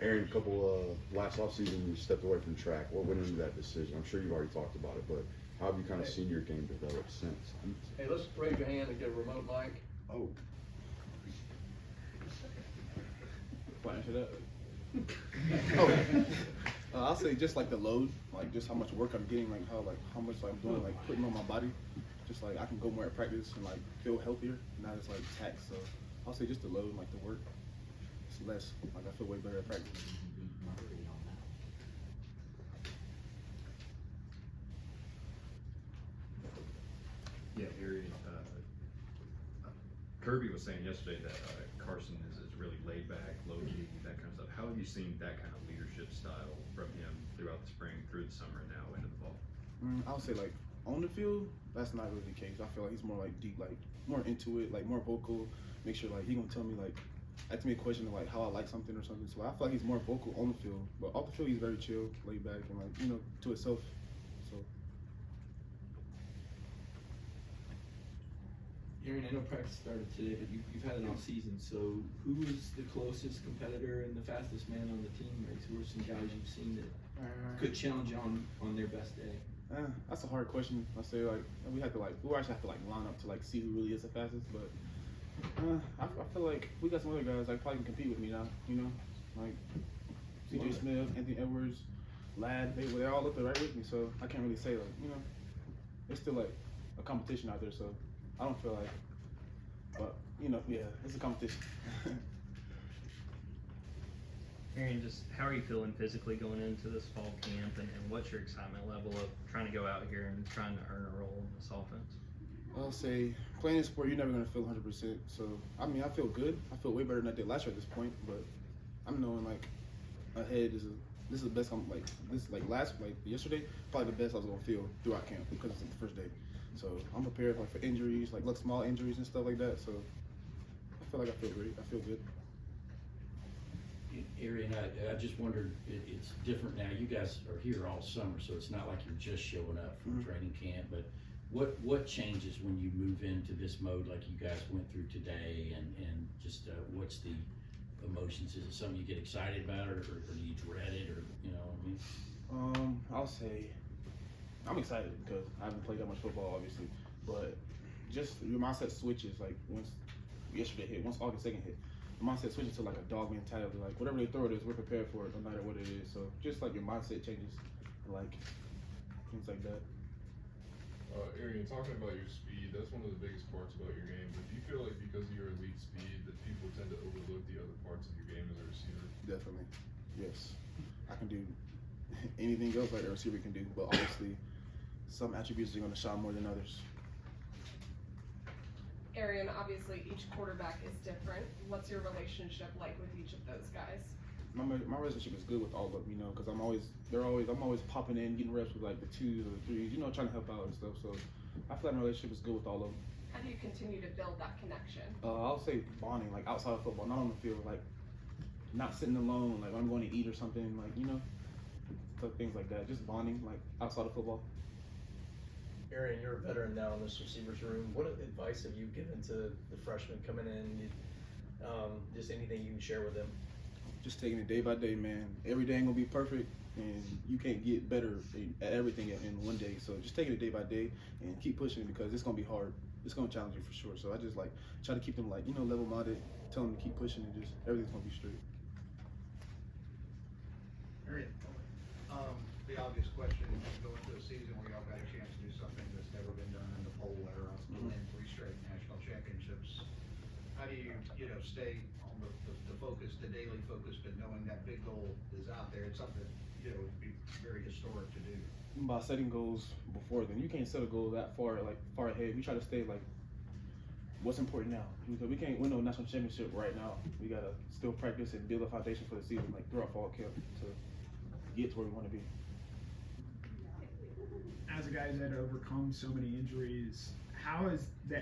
Aaron, a couple last offseason, you stepped away from track. What went into that decision? I'm sure you've already talked about it, but how have you kind of seen your game develop since? Hey, let's raise your hand and get a remote mic. Oh. Flash it up. Oh, I'll say just like the load, like just how much work I'm getting, like how much I'm doing, like putting on my body. Just like I can go more at practice and like feel healthier, not as like taxed. So I'll say just the load, like the work, it's less. Like I feel way better at practice. Yeah, Arian, Kirby was saying yesterday that Carson is really laid back, low key, that kind of stuff. How have you seen that kind of leadership style from him throughout the spring, through the summer, and now into the fall? I would say like on the field, that's not really the case. I feel like he's more like deep, like more into it, like more vocal. Make sure like he gonna tell me like, ask me a question of like how I like something or something. So I feel like he's more vocal on the field, but off the field he's very chill, laid back, and like to himself. So. Aaron, I know practice started today, but you've had an off season. So who was the closest competitor and the fastest man on the team? Like, who are some guys you've seen that could challenge you on their best day? That's a hard question. I say like we actually have to like line up to like see who really is the fastest. But I feel like we got some other guys like probably can compete with me now. Like CJ Smith, Anthony Edwards, Ladd. They're all up there right with me. So I can't really say like it's still like a competition out there. So I don't feel like, but yeah, it's a competition. Arian, just how are you feeling physically going into this fall camp, and what's your excitement level of trying to go out here and trying to earn a role in this offense? I'll say playing a sport, you're never gonna feel 100%. So I mean, I feel good. I feel way better than I did last year at this point. But I'm knowing like ahead this is the best. Yesterday, probably the best I was gonna feel throughout camp because it's the first day. So I'm prepared like for injuries, like small injuries and stuff like that. So I feel like I feel great. I feel good. Arian, I just wondered, it's different now. You guys are here all summer, so it's not like you're just showing up from training camp. But what changes when you move into this mode like you guys went through today, and just what's the emotions? Is it something you get excited about, or do you dread it, or what I mean? I'll say I'm excited because I haven't played that much football, obviously. But just your mindset switches like once yesterday hit, once August 2nd hit. The mindset switches to like a dog mentality. Like whatever they throw at us, we're prepared for it, no matter what it is. So just like your mindset changes, like things like that. Arian, talking about your speed, that's one of the biggest parts about your game. But do you feel like because of your elite speed that people tend to overlook the other parts of your game as a receiver? Definitely, yes. I can do anything else like a receiver can do, but obviously some attributes are going to shine more than others. Arian, obviously each quarterback is different. What's your relationship like with each of those guys? My relationship is good with all of them, because I'm always popping in, getting reps with like the 2s or the 3s, trying to help out and stuff. So I feel like my relationship is good with all of them. How do you continue to build that connection? I'll say bonding, like outside of football, not on the field, like not sitting alone, like I'm going to eat or something, like so things like that. Just bonding, like outside of football. Arian, you're a veteran now in this receivers room. What advice have you given to the freshmen coming in? Just anything you can share with them? Just taking it day by day, man. Every day ain't gonna be perfect, and you can't get better at everything in one day. So just taking it day by day and keep pushing it because it's gonna be hard. It's gonna challenge you for sure. So I just like try to keep them like level-minded, tell them to keep pushing, and just everything's gonna be straight. Arian, the obvious question is going into a season where y'all got a chance to do something that's never been done in the poll era, win 3 straight national championships. How do you stay on the focus, the daily focus, but knowing that big goal is out there? It's something that would be very historic to do. By setting goals before then, you can't set a goal that far ahead. We try to stay like what's important now, because we can't win no national championship right now. We gotta still practice and build a foundation for the season, like throughout fall camp, to get to where we want to be. As a guy that had overcome so many injuries, how has the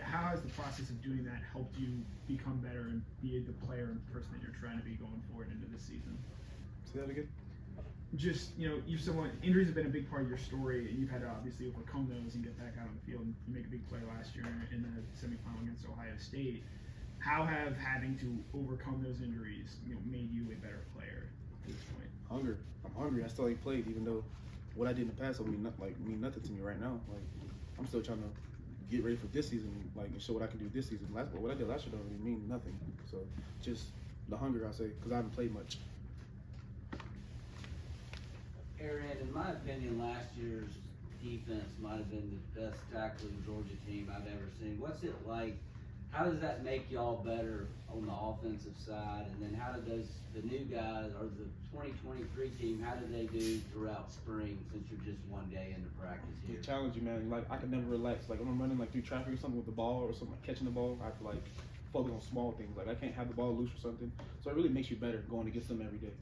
process of doing that helped you become better and be the player and person that you're trying to be going forward into this season? Say that again. Just injuries have been a big part of your story, and you've had to obviously overcome those and get back out on the field and make a big play last year in the semifinal against Ohio State. How have having to overcome those injuries made you a better player? hungry. I still ain't played, even though what I did in the past will mean nothing to me right now. Like I'm still trying to get ready for this season, like and show what I can do this season. What I did last year don't really mean nothing. So just the hunger, I say, because I haven't played much. Arian, in my opinion, last year's defense might have been the best tackling Georgia team I've ever seen. What's it like? How does that make y'all better on the offensive side? And then how did the new guys, or the 2023 team, how did they do throughout spring since you're just one day into practice here? It challenge you, man. Like I can never relax. Like when I'm running like through traffic or something with the ball or something, like catching the ball, I have to like focus on small things. Like I can't have the ball loose or something. So it really makes you better going against them every day.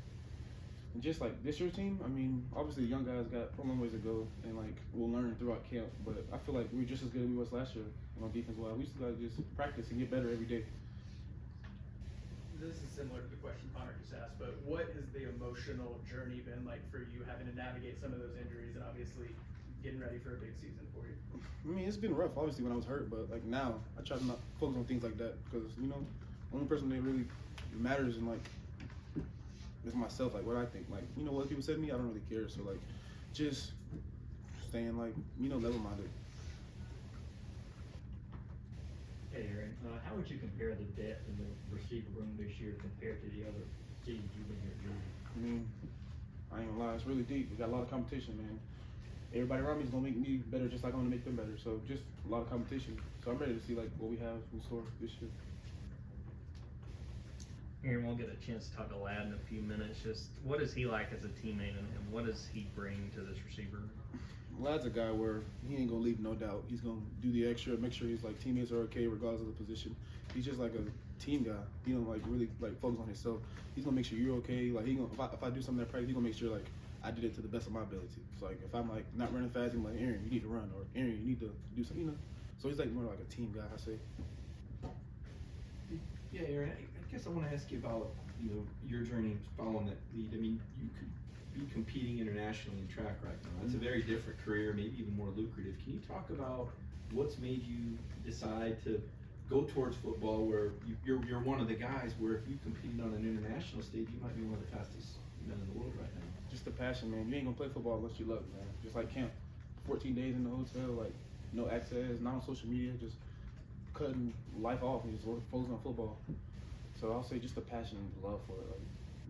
And just like this year's team, I mean, obviously the young guys got a long ways to go, and like we'll learn throughout camp. But I feel like we're just as good as we was last year on defense. Well, we still gotta just practice and get better every day. This is similar to the question Connor just asked, but what has the emotional journey been like for you, having to navigate some of those injuries and obviously getting ready for a big season for you? I mean, it's been rough, obviously, when I was hurt, but like now, I try to not focus on things like that because only person that really matters in like is myself. Like what I think, like what people said to me, I don't really care. So like, just staying like level-minded. Hey Aaron, how would you compare the depth in the receiver room this year compared to the other seasons you've been here at Georgia? I mean, I ain't gonna lie, it's really deep. We got a lot of competition, man. Everybody around me is gonna make me better, just like I'm gonna make them better. So just a lot of competition. So I'm ready to see like what we have in store this year. Aaron, we'll get a chance to talk to Ladd in a few minutes. Just what is he like as a teammate, and what does he bring to this receiver? Ladd's a guy where he ain't gonna leave no doubt. He's gonna do the extra, make sure his like teammates are okay regardless of the position. He's just like a team guy. He don't like really like focus on himself. He's gonna make sure you're okay. Like he gonna if I do something at practice, he's gonna make sure like I did it to the best of my ability. So like if I'm like not running fast, I'm like Aaron, you need to run, or Aaron, you need to do something. So he's like more like a team guy, I say. Yeah, Aaron, I guess I want to ask you about your journey following that lead. I mean, you could be competing internationally in track right now. It's a very different career, maybe even more lucrative. Can you talk about what's made you decide to go towards football, where you're one of the guys where if you competed on an international stage, you might be one of the fastest men in the world right now? Just the passion, man. You ain't gonna play football unless you love it, man. Just like camp, 14 days in the hotel, like no access, not on social media, just cutting life off and just focusing on football. So I'll say just the passion and the love for it. Like,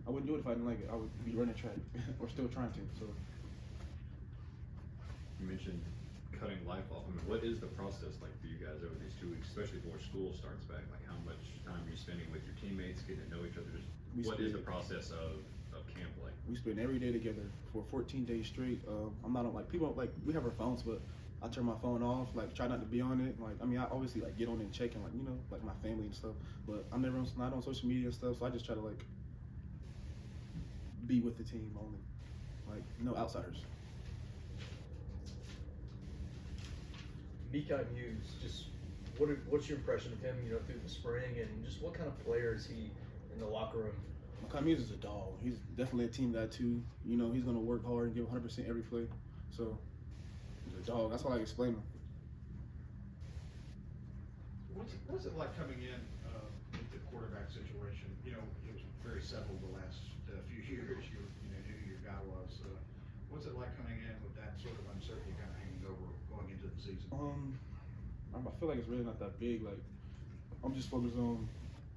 I wouldn't do it if I didn't like it. I would be running track or still trying to. So You mentioned cutting life off. I mean, what is the process like for you guys over these 2 weeks, especially before school starts back? Like, how much time are you spending with your teammates, getting to know each other? What is the process of camp like? We spend every day together for 14 days straight. I'm not on like people like we have our phones, but I turn my phone off. Like try not to be on it. Like I mean, I obviously like get on and check and like like my family and stuff. But I'm never not on social media and stuff. So I just try to like be with the team only, like no outsiders. Mekhi Muse, just what's your impression of him, through the spring, and just what kind of player is he in the locker room? Mekhi Muse is a dog. He's definitely a team guy too. He's gonna work hard and give 100% every play. So he's a dog. That's all I can explain him. What's it like coming in with the quarterback situation? It was very settled the last few years. You knew who your guy was. What's it like coming in with that sort of uncertainty kind of hanging over going into the season? I feel like it's really not that big. Like I'm just focused on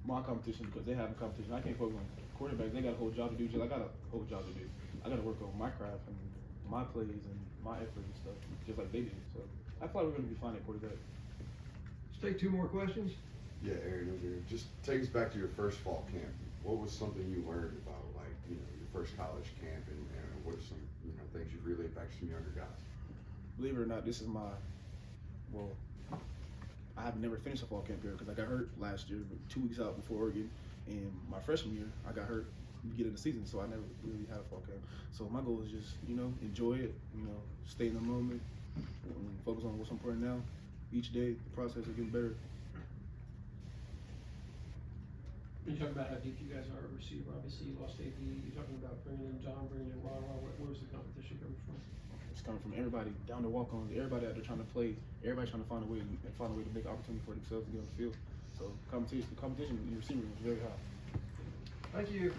my competition because they have a competition. I can't focus on quarterbacks. They got a whole job to do. Just I got a whole job to do. I got to work on my craft and my plays and my effort and stuff, just like they did. So I feel like we're gonna be fine at quarterback. Let's take 2 more questions. Yeah, Arian, just take us back to your first fall camp. What was something you learned about, like, your first college camp, and what are some, things you've really back to some younger guys? Believe it or not, this is I have never finished a fall camp here because I got hurt last year, 2 weeks out before Oregon, and my freshman year, I got hurt beginning of the season, so I never really had a fall camp. So my goal is just, enjoy it, stay in the moment, and focus on what's important now. Each day, the process is getting better. You talk about how deep you guys are at receiver. Obviously, you lost AD. You're talking about bringing in John, bringing in Rara. Where's the competition coming from? It's coming from everybody, down to walk-ons, everybody out there trying to play. Everybody trying to find a way to make opportunity for themselves to get on the field. So competition in the receiver is very high. Thank you.